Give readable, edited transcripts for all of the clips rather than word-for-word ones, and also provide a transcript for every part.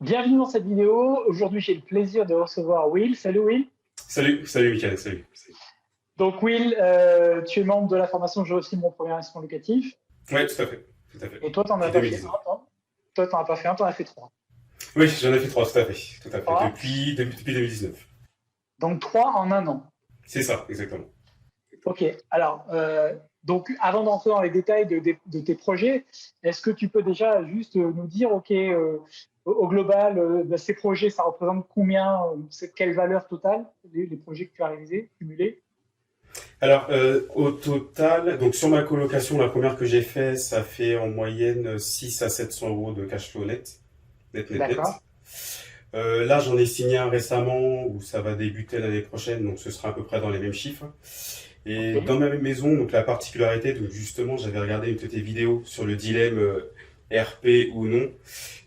Bienvenue dans cette vidéo. Aujourd'hui, j'ai le plaisir de recevoir Will. Salut Will. Salut Mickaël, salut. Donc Will, tu es membre de la formation Je aussi mon premier investissement locatif. Ouais, tout à fait. Et toi, tu n'en as Depuis pas fait un, 2019. toi, tu n'en as pas fait un, tu en as fait trois. Oui, j'en ai fait trois, tout à fait, Trois. depuis 2019. Donc trois en un an. C'est ça, exactement. Ok. Alors, donc avant d'entrer dans les détails de tes projets, est-ce que tu peux déjà juste nous dire, ok, au global, ces projets, ça représente combien, quelle valeur totale, les projets que tu as réalisés, cumulés? Alors, au total, donc sur ma colocation, la première que j'ai fait, ça fait en moyenne 6 à 700 euros de cash flow net. D'accord. Là, j'en ai signé un récemment où ça va débuter l'année prochaine, donc ce sera à peu près dans les mêmes chiffres. Ok. Et dans ma même maison, donc la particularité, donc justement, j'avais regardé une de tes vidéos sur le dilemme RP ou non.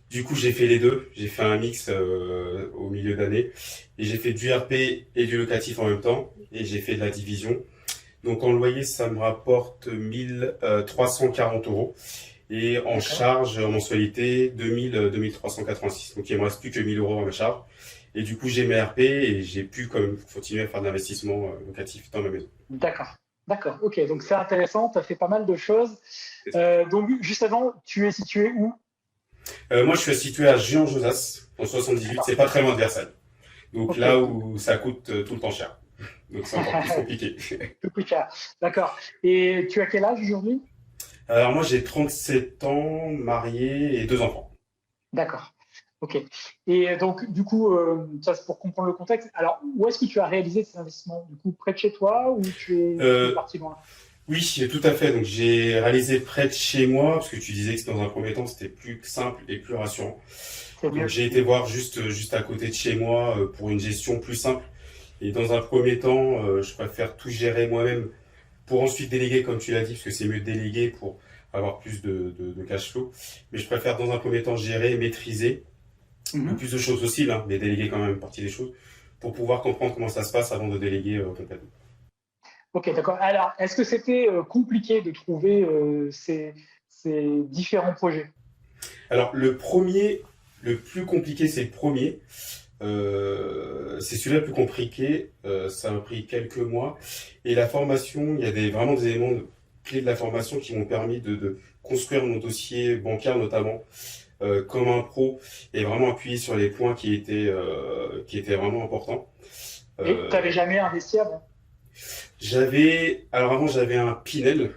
Du coup, j'ai fait les deux. J'ai fait un mix au milieu d'année. Et j'ai fait du RP et du locatif en même temps. Et j'ai fait de la division. Donc en loyer, ça me rapporte 1340 euros. Et en D'accord. charge, en mensualité, 2386. Donc il me reste plus que 1000 euros à ma charge. Et du coup, j'ai mes RP et j'ai pu quand même continuer à faire de l'investissement locatif dans ma maison. D'accord. D'accord. Ok. Donc c'est intéressant. Tu as fait pas mal de choses. C'est ça. Donc juste avant, tu es situé où? Moi, je suis situé à Géant-Josas, en 78. D'accord. C'est pas très loin de Versailles. Donc Ok. là où ça coûte tout le temps cher. Donc c'est encore plus compliqué. Tout plus cher. D'accord. Et tu as quel âge aujourd'hui? Alors moi j'ai 37 ans, marié et deux enfants. D'accord. Ok. Et donc du coup, ça c'est pour comprendre le contexte. Alors où est-ce que tu as réalisé ces investissements? Du coup, près de chez toi ou tu es Euh, parti loin? oui, tout à fait. Donc j'ai réalisé près de chez moi, parce que tu disais que dans un premier temps c'était plus simple et plus rassurant. C'est Donc mieux. j'ai été voir juste à côté de chez moi pour une gestion plus simple. Et dans un premier temps, je préfère tout gérer moi-même pour ensuite déléguer, comme tu l'as dit, parce que c'est mieux de déléguer pour avoir plus de cash flow. Mais je préfère dans un premier temps gérer, maîtriser le Mhm. plus de choses possible, hein, mais déléguer quand même une partie des choses pour pouvoir comprendre comment ça se passe avant de déléguer complètement. Ok, d'accord. Alors, est-ce que c'était compliqué de trouver ces différents projets? Alors le plus compliqué, c'est le premier. C'est celui-là le plus compliqué. Ça m'a pris quelques mois. Et la formation, il y a vraiment des éléments clés de la formation qui m'ont permis de construire mon dossier bancaire notamment comme un pro et vraiment appuyer sur les points qui étaient vraiment importants. Et tu n'avais Euh, jamais investi avant? alors avant j'avais un Pinel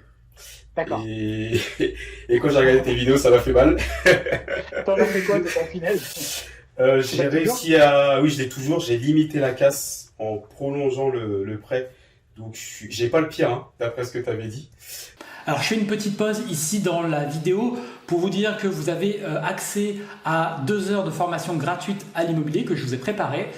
D'accord. et, et quand j'ai regardé tes vidéos ça m'a fait mal. T'en as fait quoi de ton final? Tu J'ai l'as toujours? réussi oui je l'ai toujours, j'ai limité la casse en prolongeant le prêt. Donc j'ai pas le pire hein, d'après ce que tu avais dit. Alors je fais une petite pause ici dans la vidéo pour vous dire que vous avez accès à 2 heures de formation gratuite à l'immobilier que je vous ai préparé.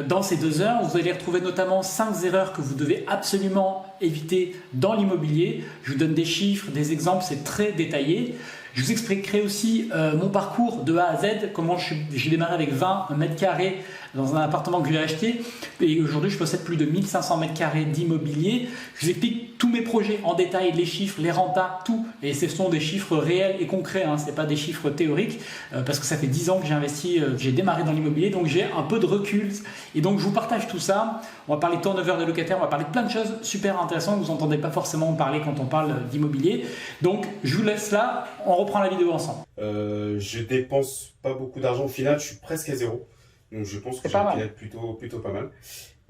Dans ces 2 heures, vous allez retrouver notamment 5 erreurs que vous devez absolument éviter dans l'immobilier. Je vous donne des chiffres, des exemples, c'est très détaillé. Je vous expliquerai aussi mon parcours de A à Z, comment j'ai démarré avec 20 mètres carrés dans un appartement que j'ai acheté et aujourd'hui je possède plus de 1500 mètres carrés d'immobilier. Je vous explique tous mes projets en détail, les chiffres, les rentas, tout. Et ce sont des chiffres réels et concrets, hein. Ce n'est pas des chiffres théoriques parce que ça fait 10 ans que j'ai investi, que j'ai démarré dans l'immobilier, donc j'ai un peu de recul. Et donc je vous partage tout ça. On va parler de turnover de locataires, on va parler de plein de choses super intéressantes que vous n'entendez pas forcément parler quand on parle d'immobilier. Donc je vous laisse là, on reprend la vidéo ensemble. Je dépense pas beaucoup d'argent au final, je suis presque à zéro. Donc je pense que C'est j'ai pas un mal. Pinel plutôt pas mal.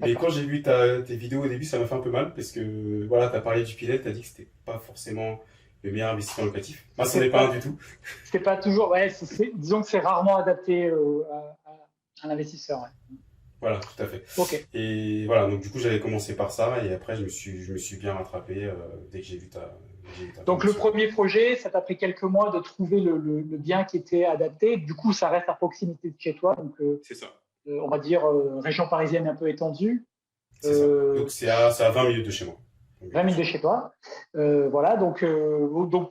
Mais quand D'accord. j'ai vu tes vidéos au début, ça m'a fait un peu mal parce que voilà, tu as parlé du Pinel, tu as dit que c'était pas forcément le meilleur investissement locatif. Moi, c'en C'est est pas un pas, du tout. c'est pas toujours. Ouais, disons que c'est rarement adapté à l'investisseur. Ouais. Voilà, tout à fait. Ok. Et voilà, donc du coup, j'avais commencé par ça et après, je me suis bien rattrapé dès que j'ai vu ta Donc le formation. premier projet, ça t'a pris quelques mois de trouver le bien qui était adapté. Du coup, ça reste à proximité de chez toi, donc C'est ça, on va dire région parisienne un peu étendue. c'est ça. Euh, Donc c'est à 20 minutes de chez moi. Donc, 20 bien 000 de sûr. chez toi. Voilà, donc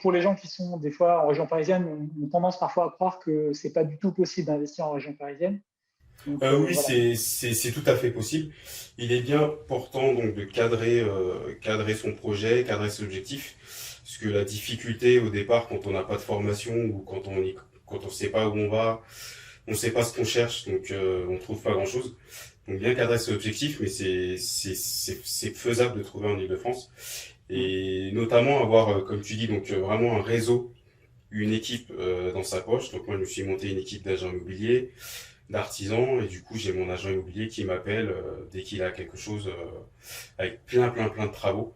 pour les gens qui sont des fois en région parisienne, on a tendance parfois à croire que c'est pas du tout possible d'investir en région parisienne. Donc Oui, voilà. c'est tout à fait possible. Il est bien important donc de cadrer son projet, cadrer ses objectifs, parce que la difficulté au départ, quand on n'a pas de formation ou quand on sait pas où on va, on sait pas ce qu'on cherche, donc on trouve pas grand-chose. Donc bien cadrer cet objectif, mais c'est faisable de trouver en Île-de-France. Et notamment avoir, comme tu dis, donc vraiment un réseau, une équipe dans sa poche. Donc moi, je me suis monté une équipe d'agents immobiliers, d'artisans, et du coup, j'ai mon agent immobilier qui m'appelle dès qu'il a quelque chose, avec plein de travaux,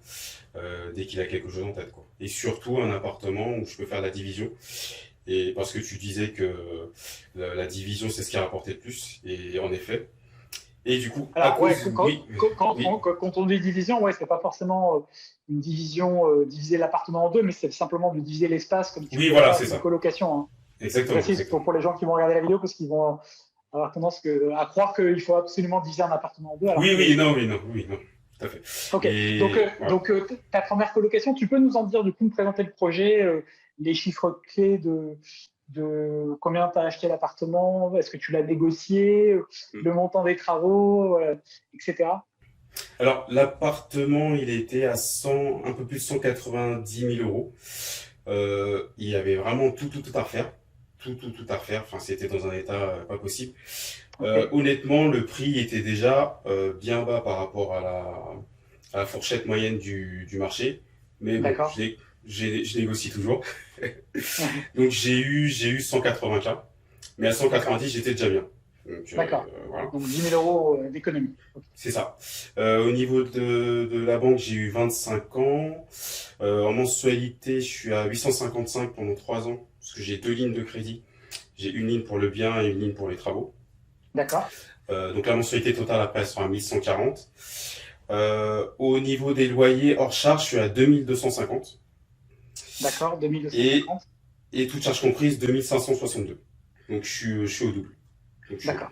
dès qu'il a quelque chose en tête, quoi. Et surtout un appartement où je peux faire la division. Et parce que tu disais que la division, c'est ce qui a rapporté le plus, et en effet. Et du coup, à Alors, ouais, cause, oui, oui, quand on dit division, ouais, c'est pas forcément une division, diviser l'appartement en deux, mais c'est simplement de diviser l'espace comme tu oui, peux voilà, faire c'est une ça. colocation. Hein. Je Exactement, précise exactement. pour les gens qui vont regarder la vidéo parce qu'ils vont avoir tendance à croire qu'il faut absolument diviser un appartement en deux, alors Oui, que. oui, non, tout à fait. Ok. Donc, Et voilà. ta première colocation, tu peux nous en dire du coup, me présenter le projet, les chiffres clés de combien tu as acheté l'appartement, est-ce que tu l'as négocié, le montant des travaux, etc. Alors, l'appartement, il était à 100, un peu plus de 190 000 euros. Il y avait vraiment tout à refaire. Tout à refaire. Enfin, c'était dans un état pas possible. Ok. Honnêtement, le prix était déjà bien bas par rapport à la fourchette moyenne du marché. Mais bon, D'accord. je négocie toujours. Donc, j'ai eu 180K. Mais à D'accord. 190, j'étais déjà bien. Donc, D'accord. voilà. Donc 10 000 euros d'économie. Ok. C'est ça. Au niveau de la banque, j'ai eu 25 ans. En mensualité, je suis à 855 pendant 3 ans, parce que j'ai deux lignes de crédit. J'ai une ligne pour le bien et une ligne pour les travaux. D'accord. Donc la mensualité totale après elle sera à 1140. Au niveau des loyers hors charge, je suis à 2250. D'accord. Et, 2250. et toute charge comprise, 2562. Donc je suis au double. Donc, je suis au D'accord.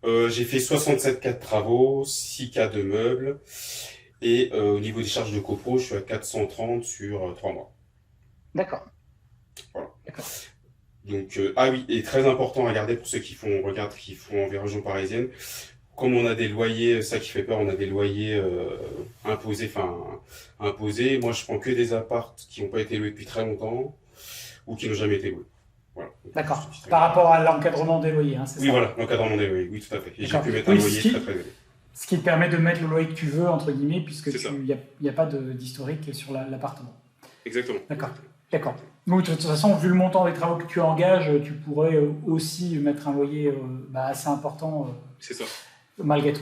double. J'ai fait 67 cas de travaux, 6 cas de meubles. Et au niveau des charges de copro, je suis à 430 sur 3 mois. D'accord. Voilà. D'accord. Donc, ah oui, et très important à regarder pour ceux qui font en région parisienne. Comme on a des loyers, ça qui fait peur, on a des loyers imposés. Moi, je prends que des apparts qui n'ont pas été loués depuis très longtemps ou qui n'ont jamais été loués. Voilà. Donc, juste D'accord. une petite Par règle. rapport à l'encadrement des loyers, hein, c'est Oui, ça? voilà, l'encadrement des loyers, oui, tout à fait. Et j'ai D'accord. pu mettre un Oui, loyer très élevé. ce qui te permet de mettre le loyer que tu veux, entre guillemets, puisque C'est ça. il n'y a pas d'historique sur l'appartement. Exactement. D'accord. Exactement. D'accord. Oui, de toute façon, vu le montant des travaux que tu engages, tu pourrais aussi mettre un loyer assez important C'est ça. malgré tout.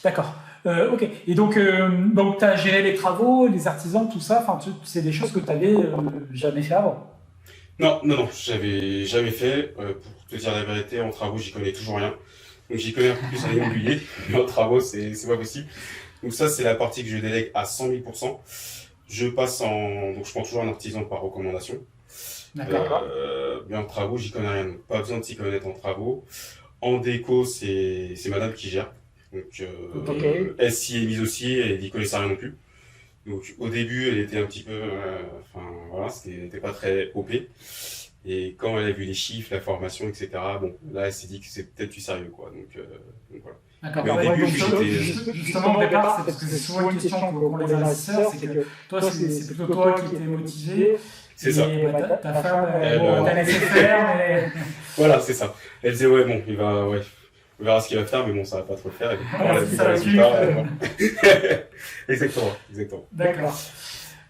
D'accord. Ok. Et donc tu as géré les travaux, les artisans, tout ça. Enfin, c'est des choses que tu n'avais jamais fait avant. Non, j'avais jamais fait. Pour te dire la vérité, en travaux, j'y connais toujours rien. Donc j'y connais un peu plus en immobilier, mais en travaux, c'est pas possible. Donc ça, c'est la partie que je délègue à 100 000%. Donc je prends toujours un artisan par recommandation. D'accord. Mais en travaux, j'y connais rien. Donc pas besoin de s'y connaître en travaux. En déco, c'est madame qui gère. Donc Ok. elle s'y est mise aussi, elle n'y connaissait rien non plus. Donc au début, elle était un petit peu, enfin voilà, c'était pas très OP. Et quand elle a vu les chiffres, la formation, etc., bon, là, elle s'est dit que c'est peut-être du sérieux, quoi. Donc voilà. D'accord. Mais au Ouais, début, donc, j'étais. justement, au départ, c'est parce que c'est souvent une question qu'ont les investisseurs, c'est que toi, c'est plutôt toi qui étais motivé. C'est ça. Et ta femme, Elle, t'a laissé faire, mais... Voilà, c'est ça. Elle disait, ouais, bon, on verra ce qu'il va faire, mais bon, ça va pas trop le faire. Et puis, quand elle a vu le résultat, voilà. Exactement. D'accord.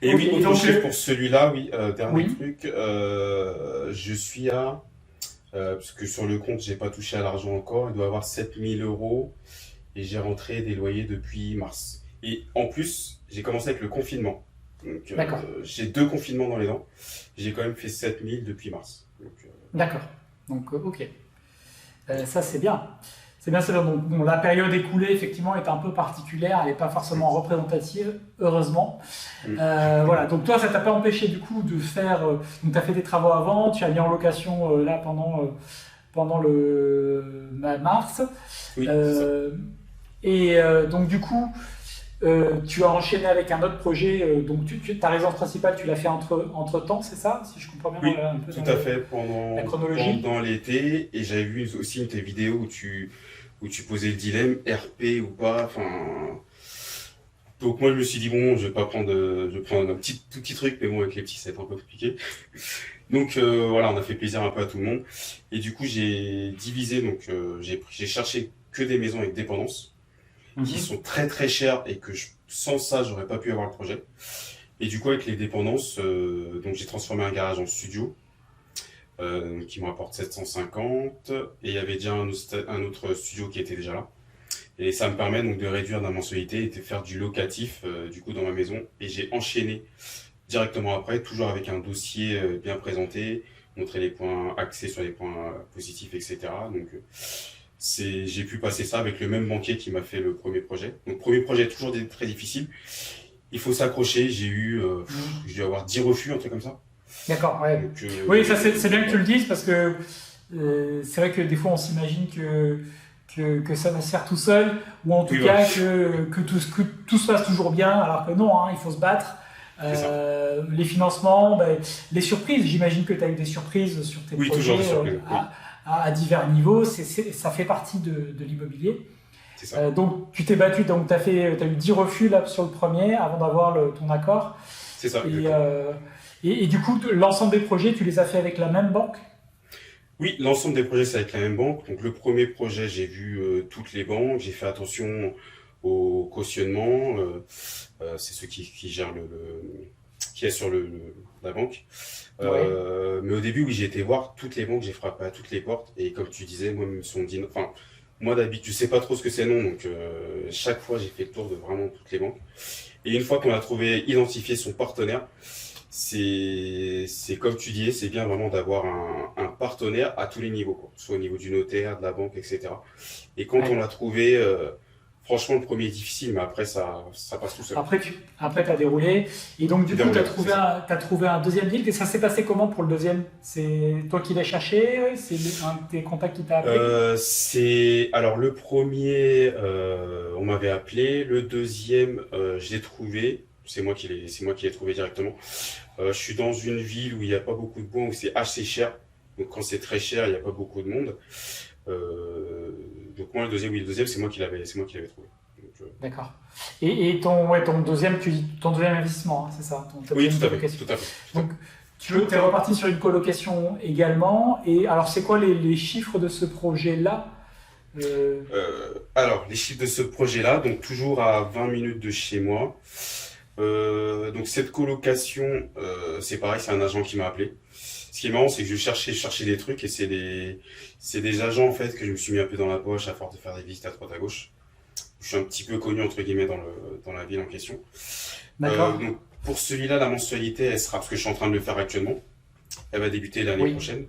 Et Ok, oui, autre donc, chiffre pour celui-là, oui, dernier oui. truc, je suis à, parce que sur le compte, j'ai pas touché à l'argent encore, il doit avoir 7000 euros et j'ai rentré des loyers depuis mars. Et en plus, j'ai commencé avec le confinement. Donc, D'accord. j'ai 2 confinements dans les dents. J'ai quand même fait 7000 depuis mars. Donc, D'accord. Donc, ok. Ça, c'est bien. C'est bien, c'est bien. Donc, bon, la période écoulée, effectivement, est un peu particulière. Elle n'est pas forcément représentative, heureusement. Voilà. Donc, toi, ça t'a pas empêché, du coup, de faire... donc, tu as fait des travaux avant, tu as mis en location, là, pendant le mars. oui, c'est ça. Et donc, du coup, tu as enchaîné avec un autre projet. Donc, ta résidence principale, tu l'as fait entre-temps, c'est ça? Si je comprends bien Oui, un peu tout dans à fait, la chronologie. pendant l'été. Et j'avais vu aussi une de tes vidéos où tu posais le dilemme, RP ou pas. Enfin, Donc moi je me suis dit bon, je vais prendre un tout petit truc, mais bon avec les petits ça va être un peu compliqué. Donc voilà, on a fait plaisir un peu à tout le monde. Et du coup j'ai divisé, donc j'ai cherché que des maisons avec dépendance, qui sont très très chères et que sans ça j'aurais pas pu avoir le projet. Et du coup avec les dépendances, donc j'ai transformé un garage en studio, qui me rapporte 750, et il y avait déjà un autre studio qui était déjà là. Et ça me permet donc de réduire la mensualité et de faire du locatif du coup dans ma maison. Et j'ai enchaîné directement après, toujours avec un dossier bien présenté, montrer les points axés sur les points positifs, etc. Donc j'ai pu passer ça avec le même banquier qui m'a fait le premier projet. Donc premier projet toujours très difficile. Il faut s'accrocher. J'ai dû avoir 10 refus, un truc comme ça. D'accord, ouais. Donc, oui, ça c'est bien que tu le dises parce que c'est vrai que des fois on s'imagine que ça va se faire tout seul, ou en tout cas que tout se passe toujours bien, alors que non, hein, il faut se battre. Les financements, les surprises, j'imagine que tu as eu des surprises sur tes projets toujours des surprises, à divers niveaux, ça fait partie de l'immobilier. C'est ça. Donc tu t'es battu, donc tu as eu 10 refus là, sur le premier avant d'avoir ton accord. C'est ça. Et du coup, l'ensemble des projets, tu les as fait avec la même banque ? Oui, l'ensemble des projets, c'est avec la même banque. Donc, le premier projet, j'ai vu toutes les banques. J'ai fait attention au cautionnement. C'est ceux qui gèrent qui est sur la banque. Mais au début, oui, j'ai été voir toutes les banques. J'ai frappé à toutes les portes. Et comme tu disais, moi, ils me sont dit... Enfin, moi, d'habitude, je sais pas trop ce que c'est non. Donc, chaque fois, j'ai fait le tour de vraiment toutes les banques. Et une fois qu'on a identifié son partenaire, c'est comme tu disais, c'est bien vraiment d'avoir un partenaire à tous les niveaux, quoi. Soit au niveau du notaire, de la banque, etc. Et quand on l'a trouvé, franchement, le premier est difficile, mais après, ça passe tout seul. Après, tu as déroulé. Et donc, du coup, tu as trouvé un deuxième deal. Et ça s'est passé comment pour le deuxième ? C'est toi qui l'as cherché ? C'est un de tes contacts qui t'a appelé ? Alors, le premier, on m'avait appelé. Le deuxième, je l'ai trouvé. C'est moi qui l'ai trouvé directement. Je suis dans une ville où il n'y a pas beaucoup de bois, où c'est assez cher. Donc quand c'est très cher, il n'y a pas beaucoup de monde. Donc moi le deuxième, c'est moi qui l'avais trouvé. D'accord. Et ton deuxième investissement, hein, c'est ça ? Oui, tout à fait. Donc tu es reparti sur une colocation également. Et alors c'est quoi les chiffres de ce projet-là ? Alors les chiffres de ce projet-là, donc toujours à 20 minutes de chez moi. Donc cette colocation, c'est pareil, c'est un agent qui m'a appelé. Ce qui est marrant, c'est que je cherchais des trucs et c'est des agents en fait que je me suis mis un peu dans la poche à force de faire des visites à droite à gauche. Je suis un petit peu connu entre guillemets dans la ville en question. D'accord. Donc pour celui-là, la mensualité, elle sera, parce que je suis en train de le faire actuellement, elle va débuter l'année prochaine.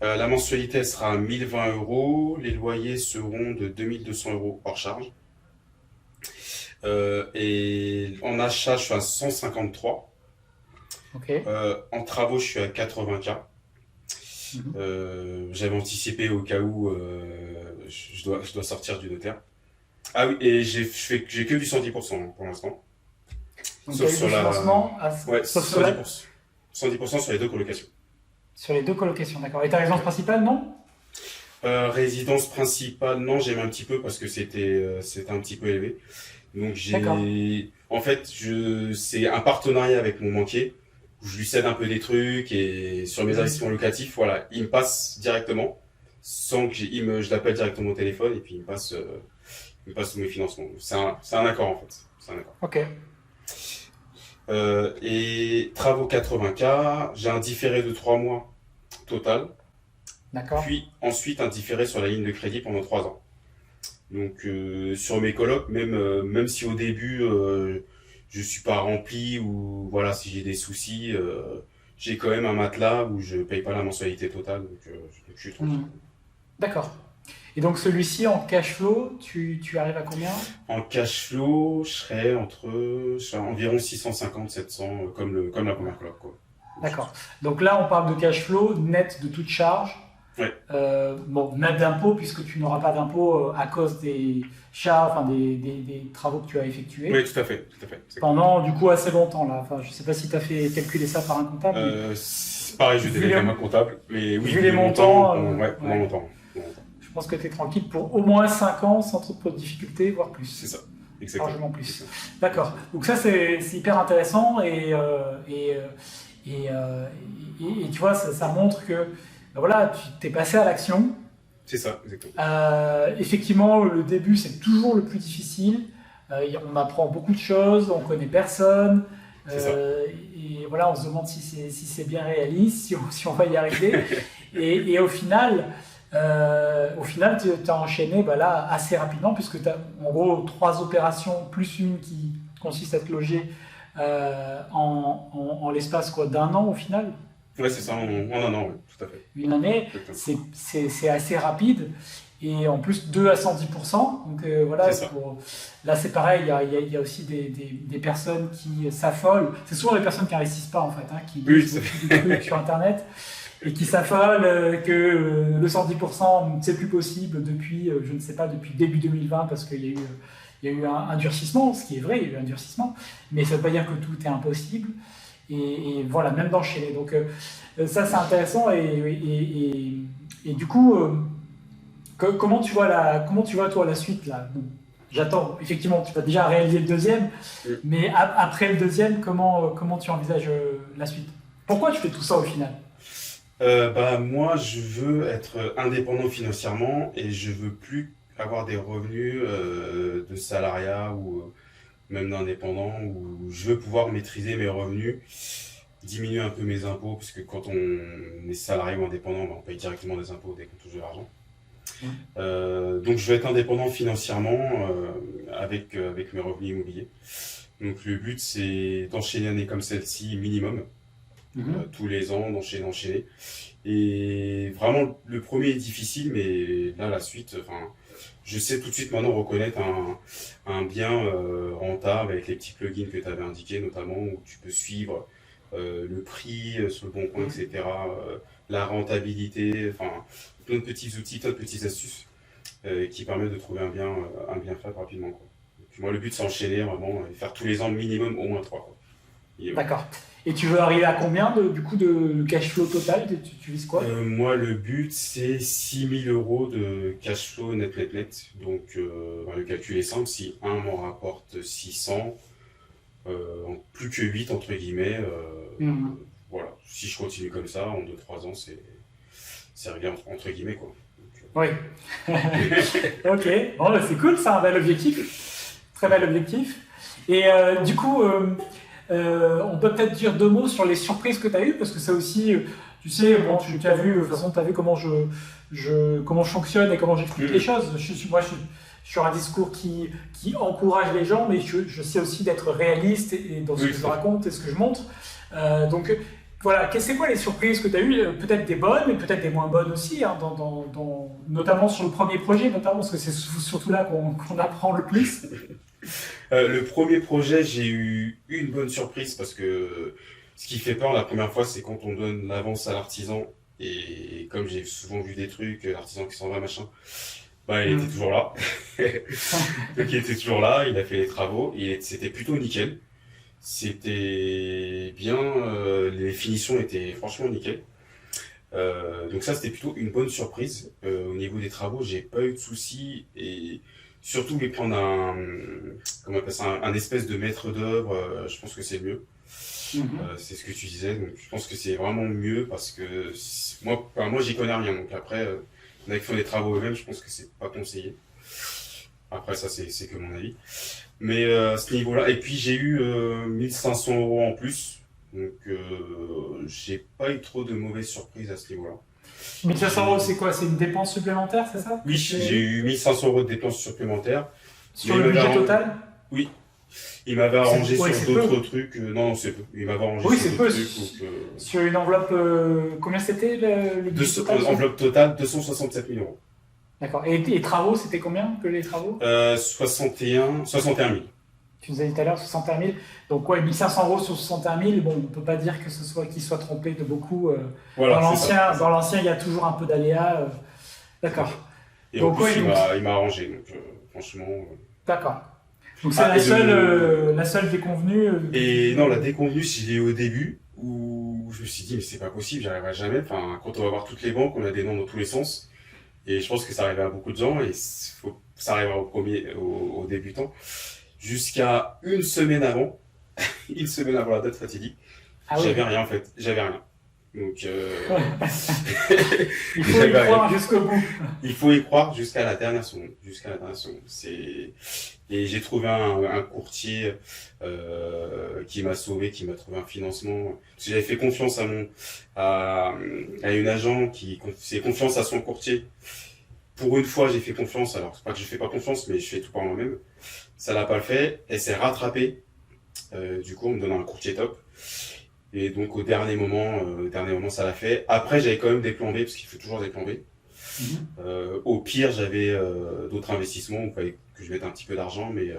La mensualité, elle sera à 1020 €. Les loyers seront de 2200 € hors charge. Et en achat, je suis à 153. Okay. En travaux, je suis à 80K. J'avais anticipé au cas où je dois sortir du notaire. Ah oui, et j'ai que du 110% pour l'instant. Donc sauf sur financement ouais, 110%. 110% sur les deux colocations. Sur les deux colocations, d'accord. Et ta résidence principale, non ? Résidence principale, non, j'aime un petit peu parce que c'était un petit peu élevé. Donc en fait, c'est un partenariat avec mon banquier où je lui cède un peu des trucs et sur mes investissements locatifs, voilà, il me passe directement sans que je l'appelle directement au téléphone et puis il me passe tous mes financements. C'est un accord en fait. C'est un accord. Ok. Et travaux 80K, j'ai un différé de 3 mois total. D'accord. Puis ensuite un différé sur la ligne de crédit pendant 3 ans. Donc sur mes colocs, même si au début je suis pas rempli ou voilà, si j'ai des soucis, j'ai quand même un matelas où je paye pas la mensualité totale, donc je suis tranquille. D'accord. Et donc celui-ci en cash flow, tu arrives à combien ? En cash flow, je serais environ 650-700 comme la première coloc, quoi. D'accord. Donc là on parle de cash flow net de toute charge. Ouais. Net d'impôt puisque tu n'auras pas d'impôt à cause des charges, enfin des travaux que tu as effectués. Oui, tout à fait. Pendant du coup assez longtemps là. Enfin, je ne sais pas si tu as fait calculer ça par un comptable. C'est pareil, je délègue à ma comptable, mais oui. Vu les montants, longtemps. Je pense que tu es tranquille pour au moins 5 ans sans trop de difficultés, voire plus. C'est ça, Exactement. Largement plus. D'accord. Donc ça, c'est hyper intéressant et tu vois, ça montre que ben voilà, tu t'es passé à l'action. C'est ça, exactement. Effectivement, le début, c'est toujours le plus difficile. On apprend beaucoup de choses, on connaît personne. Et voilà, on se demande si c'est bien réaliste, si on va y arriver. et au final, tu as enchaîné là, assez rapidement, puisque tu as en gros 3 opérations, plus une qui consiste à te loger en l'espace d'un an au final. Ouais, c'est ça, en un an, ouais, tout à fait. Une année, c'est assez rapide. Et en plus, 2 à 110%. Donc voilà, là c'est pareil, il y a aussi des personnes qui s'affolent. C'est souvent les personnes qui n'investissent pas en fait, qui lisent des trucs sur Internet et qui s'affolent que le 110% c'est plus possible depuis, je ne sais pas, depuis début 2020 parce qu'il y a eu un durcissement, ce qui est vrai, il y a eu un durcissement, mais ça ne veut pas dire que tout est impossible. Et voilà, même d'enchaîner. Donc ça c'est intéressant et du coup... Comment tu vois toi la suite là? Bon, j'attends, effectivement, tu vas déjà réaliser le deuxième, mais après le deuxième, comment tu envisages la suite? Pourquoi tu fais tout ça au final? Moi, je veux être indépendant financièrement et je veux plus avoir des revenus de salariat ou même d'indépendant, où je veux pouvoir maîtriser mes revenus, diminuer un peu mes impôts, parce que quand on est salarié ou indépendant, on paye directement des impôts dès qu'on touche de l'argent. Donc je vais être indépendant financièrement avec mes revenus immobiliers. Donc le but c'est d'enchaîner une année comme celle-ci minimum, tous les ans, d'enchaîner. Et vraiment le premier est difficile, mais là la suite, je sais tout de suite maintenant reconnaître un bien rentable avec les petits plugins que tu avais indiqués notamment, où tu peux suivre le prix sur le bon coin, etc. La rentabilité, plein de petits outils, plein de petites astuces qui permettent de trouver un bien faible rapidement, quoi. Donc, moi, le but, c'est enchaîner vraiment et faire tous les ans minimum au moins 3, quoi. D'accord. Et tu veux arriver à combien de cash flow total? Tu vises quoi? Moi, le but, c'est 6 000 € de cash flow net. Donc, le calcul est simple. Si un m'en rapporte 600, plus que 8, entre guillemets, voilà. Si je continue comme ça, en 2-3 ans, c'est réglé entre guillemets, quoi. Oui. Ok. Bon, c'est cool, c'est un bel objectif. Très bel objectif. Et du coup, on peut peut-être dire 2 mots sur les surprises que tu as eues, parce que ça aussi, tu sais, bon, tu as vu, de toute façon, tu as vu comment comment je fonctionne et comment j'explique les choses. Je suis sur un discours qui encourage les gens, mais je sais aussi d'être réaliste et dans ce que je raconte et ce que je montre. Donc, voilà, c'est quoi les surprises que tu as eues? Peut-être des bonnes, mais peut-être des moins bonnes aussi, notamment sur le premier projet, parce que c'est surtout là qu'on apprend le plus. Le premier projet, j'ai eu une bonne surprise parce que ce qui fait peur la première fois, c'est quand on donne l'avance à l'artisan. Et comme j'ai souvent vu des trucs, l'artisan qui s'en va, machin, il était toujours là. Donc il était toujours là, il a fait les travaux, et c'était plutôt nickel. C'était bien, les finitions étaient franchement nickel. Donc ça, c'était plutôt une bonne surprise. Au niveau des travaux, j'ai pas eu de soucis, et surtout les prendre un espèce de maître d'œuvre, je pense que c'est mieux. C'est ce que tu disais, donc je pense que c'est vraiment mieux parce que moi j'y connais rien, donc après, il y en a qui font des travaux eux-mêmes, je pense que c'est pas conseillé. Après ça, c'est que mon avis. Mais à ce niveau-là, et puis j'ai eu 1500 € en plus, donc j'ai pas eu trop de mauvaises surprises à ce niveau-là. 1500 €, c'est quoi? C'est une dépense supplémentaire, c'est ça? Oui, j'ai eu 1500 € de dépenses supplémentaires. Sur le budget total? Oui. Il m'avait arrangé sur d'autres trucs. Non, c'est peu. Il m'avait arrangé sur d'autres trucs. Sur une enveloppe, combien c'était le budget total? Enveloppe totale, 267 000 €. D'accord. Et travaux, c'était combien que les travaux? 61 000. Tu nous as dit tout à l'heure 61 000. Donc, 1500 € sur 61 000. Bon, on ne peut pas dire qu'il soit trompé de beaucoup. Voilà, dans l'ancien, il y a toujours un peu d'aléas. D'accord. Et donc, en plus, il m'a arrangé. Donc, franchement. D'accord. Donc, c'est la seule déconvenue. Et non, la déconvenue, c'est au début où je me suis dit, mais c'est pas possible, j'y arriverai jamais. Enfin, quand on va voir toutes les banques, on a des noms dans tous les sens. Et je pense que ça arrive à beaucoup de gens et ça arrivera aux débutants. jusqu'à une semaine avant, une semaine avant la date fatidique, j'avais rien en fait, j'avais rien. Donc, il faut y croire jusqu'au bout. Il faut y croire jusqu'à la dernière seconde. Et j'ai trouvé un courtier qui m'a sauvé, qui m'a trouvé un financement. Parce que j'avais fait confiance à une agent qui faisait confiance à son courtier. Pour une fois, j'ai fait confiance. Alors, c'est pas que je fais pas confiance, mais je fais tout par moi-même. Ça l'a pas fait. Elle s'est rattrapée. Du coup, en me donnant un courtier top. Et donc, au dernier moment, ça l'a fait. Après, j'avais quand même des plans B, parce qu'il faut toujours des plans B. Au pire, j'avais d'autres investissements où il fallait que je mette un petit peu d'argent, mais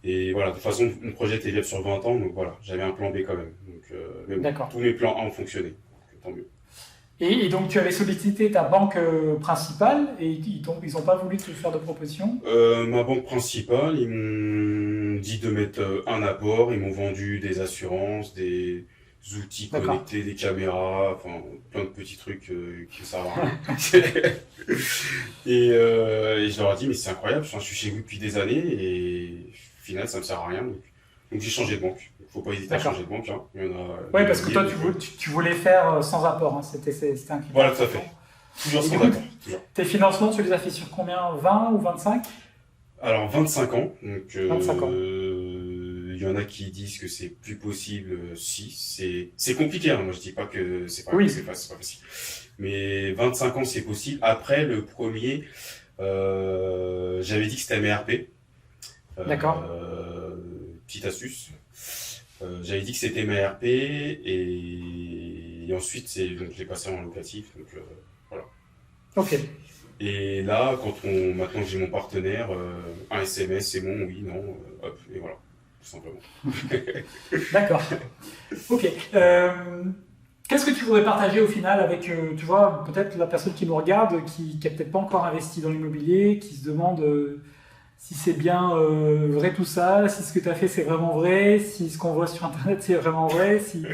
et voilà, de toute façon, mon projet était viable sur 20 ans, donc voilà, j'avais un plan B quand même. Donc, mais bon, tous mes plans A ont fonctionné, donc, tant mieux. Et donc, tu avais sollicité ta banque principale et ils n'ont pas voulu te faire de proposition? Ma banque principale, ils m'ont dit de mettre un apport, ils m'ont vendu des assurances, des outils connectés, des caméras, enfin plein de petits trucs qui ne servent à rien. Et je leur ai dit, mais c'est incroyable, je suis chez vous depuis des années et au final, ça ne me sert à rien. Donc j'ai changé de banque. Il ne faut pas hésiter à changer de banque. Hein. Oui, parce que toi, tu voulais faire sans apport. Hein. C'était un critère. Voilà, tout à fait. Toujours sans apport. Tes financements, tu les as fait sur combien? 20 ou 25? Alors, 25 ans. Donc, 25 ans. Il y en a qui disent que c'est plus possible si. C'est compliqué. Hein. Moi, je dis pas que c'est pas, c'est pas facile. Mais 25 ans, c'est possible. Après, le premier, j'avais dit que c'était MRP. D'accord. Petite astuce. J'avais dit que c'était ma RP et ensuite donc je l'ai passé en locatif. Donc voilà. Ok. Et là, maintenant que j'ai mon partenaire, un SMS, c'est bon, oui, non, hop, et voilà, tout simplement. D'accord. Ok. Qu'est-ce que tu voudrais partager au final avec, tu vois, peut-être la personne qui nous regarde, qui n'a peut-être pas encore investi dans l'immobilier, qui se demande si c'est bien vrai tout ça, si ce que tu as fait c'est vraiment vrai, si ce qu'on voit sur Internet c'est vraiment vrai, si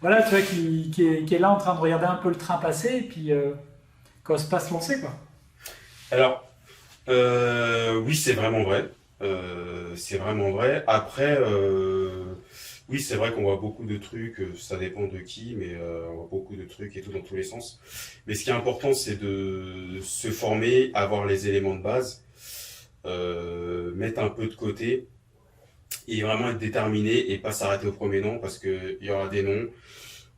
voilà, tu vois, qui est là en train de regarder un peu le train passer et puis quand se passe lancer quoi. Alors, oui, c'est vraiment vrai. C'est vraiment vrai. Après, oui, c'est vrai qu'on voit beaucoup de trucs, ça dépend de qui, mais on voit beaucoup de trucs et tout dans tous les sens. Mais ce qui est important, c'est de se former, avoir les éléments de base. Mettre un peu de côté et vraiment être déterminé et pas s'arrêter au premier nom parce que il y aura des noms.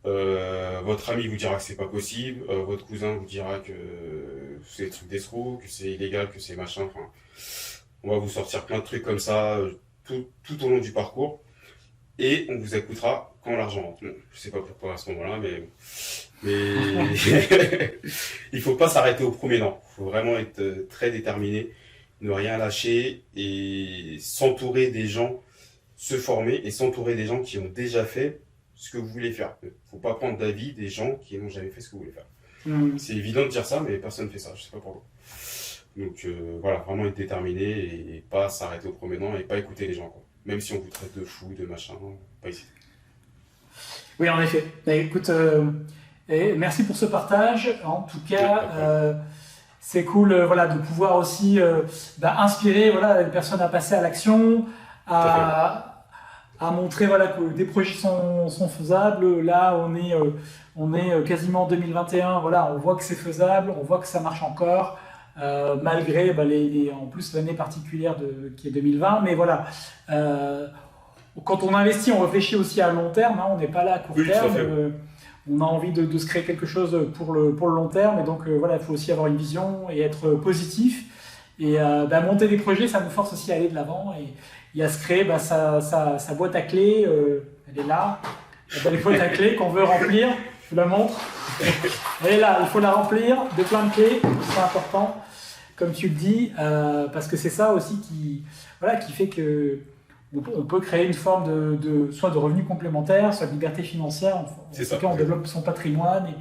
Votre ami vous dira que c'est pas possible, votre cousin vous dira que c'est des trucs d'escrocs, que c'est illégal, que c'est machin. Enfin, on va vous sortir plein de trucs comme ça tout au long du parcours et on vous écoutera quand l'argent rentre. Bon, je sais pas pourquoi à ce moment-là, mais il faut pas s'arrêter au premier nom. Il faut vraiment être très déterminé. Ne rien lâcher et s'entourer des gens, se former et s'entourer des gens qui ont déjà fait ce que vous voulez faire. Il ne faut pas prendre d'avis des gens qui n'ont jamais fait ce que vous voulez faire. C'est évident de dire ça, mais personne ne fait ça, je ne sais pas pourquoi. Donc voilà, vraiment être déterminé et pas s'arrêter au premier nom et pas écouter les gens, quoi. Même si on vous traite de fou, de machin, pas hésiter. Oui, en effet. Écoute, merci pour ce partage. En tout cas, c'est cool voilà, de pouvoir aussi inspirer voilà, les personnes à passer à l'action, à montrer voilà, que des projets sont faisables. Là, on est quasiment en 2021, voilà, on voit que c'est faisable, on voit que ça marche encore, malgré en plus l'année particulière qui est 2020. Mais voilà, quand on investit, on réfléchit aussi à long terme, hein, on n'est pas là à court terme. On a envie de se créer quelque chose pour le long terme et donc voilà, il faut aussi avoir une vision et être positif et monter des projets, ça nous force aussi à aller de l'avant et à se créer sa boîte à clés, elle est là, la boîte à clés qu'on veut remplir, je vous la montre, elle est là, il faut la remplir de plein de clés, c'est important comme tu le dis, parce que c'est ça aussi qui fait que on peut créer une forme soit de revenus complémentaires, soit de liberté financière. En tout cas, on développe son patrimoine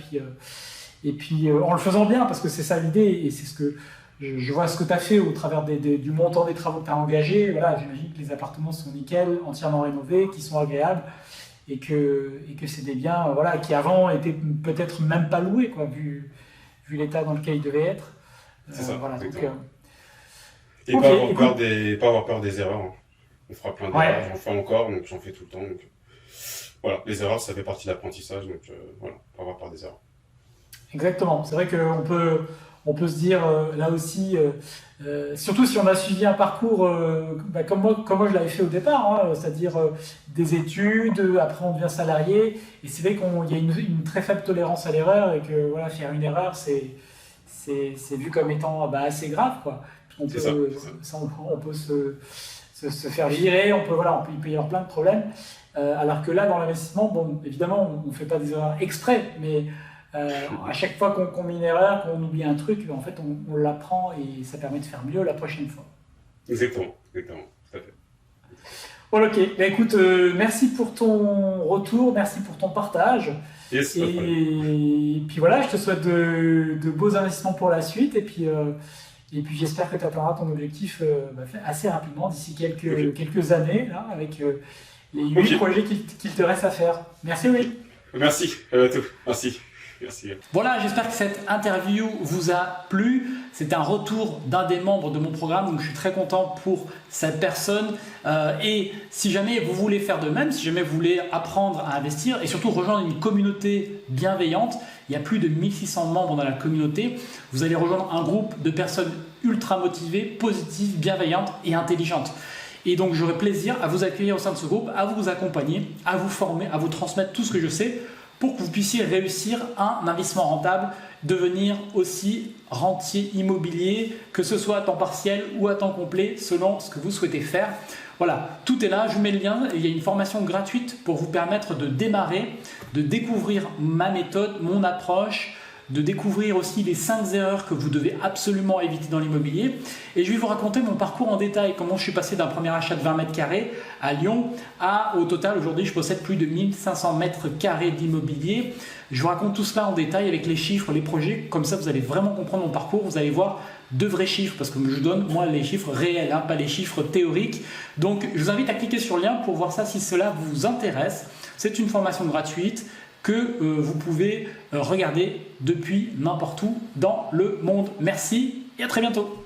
et puis en le faisant bien, parce que c'est ça l'idée et c'est ce que je vois ce que tu as fait au travers du montant des travaux que tu as engagés. Voilà, j'imagine que les appartements sont nickel, entièrement rénovés, qui sont agréables et que c'est des biens voilà, qui avant étaient peut-être même pas loués, quoi, vu l'état dans lequel ils devaient être. C'est ça, voilà, donc, Et pas avoir peur des erreurs. Hein. On fera plein d'erreurs, j'en fais encore, donc j'en fais tout le temps. Donc, voilà, les erreurs, ça fait partie de l'apprentissage, donc voilà, pas avoir peur des erreurs. Exactement, c'est vrai qu'on peut se dire là aussi, surtout si on a suivi un parcours comme moi je l'avais fait au départ, hein, c'est-à-dire des études, après on devient salarié, et c'est vrai qu'il y a une très faible tolérance à l'erreur, et que voilà, faire une erreur, c'est vu comme étant assez grave, quoi. On peut se faire virer, il peut y avoir plein de problèmes, alors que là, dans l'investissement, bon, évidemment, on ne fait pas des erreurs exprès, mais à chaque fois qu'on met une erreur, qu'on oublie un truc, en fait, on l'apprend et ça permet de faire mieux la prochaine fois. Exactement, tout à fait. Bon, ok, écoute, merci pour ton retour, merci pour ton partage. Yes, et puis voilà, je te souhaite de beaux investissements pour la suite, et puis j'espère que tu atteindras ton objectif assez rapidement, d'ici quelques années, là, avec les 8 projets qu'il te reste à faire. Merci, oui. Merci, à tout. Merci. Voilà, j'espère que cette interview vous a plu. C'est un retour d'un des membres de mon programme, donc je suis très content pour cette personne. Et si jamais vous voulez faire de même, si jamais vous voulez apprendre à investir et surtout rejoindre une communauté bienveillante, il y a plus de 1600 membres dans la communauté. Vous allez rejoindre un groupe de personnes ultra motivées, positives, bienveillantes et intelligentes. Et donc j'aurai plaisir à vous accueillir au sein de ce groupe, à vous accompagner, à vous former, à vous transmettre tout ce que je sais, pour que vous puissiez réussir un investissement rentable, devenir aussi rentier immobilier, que ce soit à temps partiel ou à temps complet, selon ce que vous souhaitez faire. Voilà, tout est là, je vous mets le lien. Il y a une formation gratuite pour vous permettre de démarrer, de découvrir ma méthode, mon approche, de découvrir aussi les 5 erreurs que vous devez absolument éviter dans l'immobilier. Et je vais vous raconter mon parcours en détail, comment je suis passé d'un premier achat de 20 mètres carrés à Lyon à, au total, aujourd'hui, je possède plus de 1500 mètres carrés d'immobilier. Je vous raconte tout cela en détail avec les chiffres, les projets. Comme ça, vous allez vraiment comprendre mon parcours. Vous allez voir de vrais chiffres, parce que je donne, moi, les chiffres réels, pas les chiffres théoriques. Donc, je vous invite à cliquer sur le lien pour voir ça si cela vous intéresse. C'est une formation gratuite que vous pouvez regarder depuis n'importe où dans le monde. Merci et à très bientôt.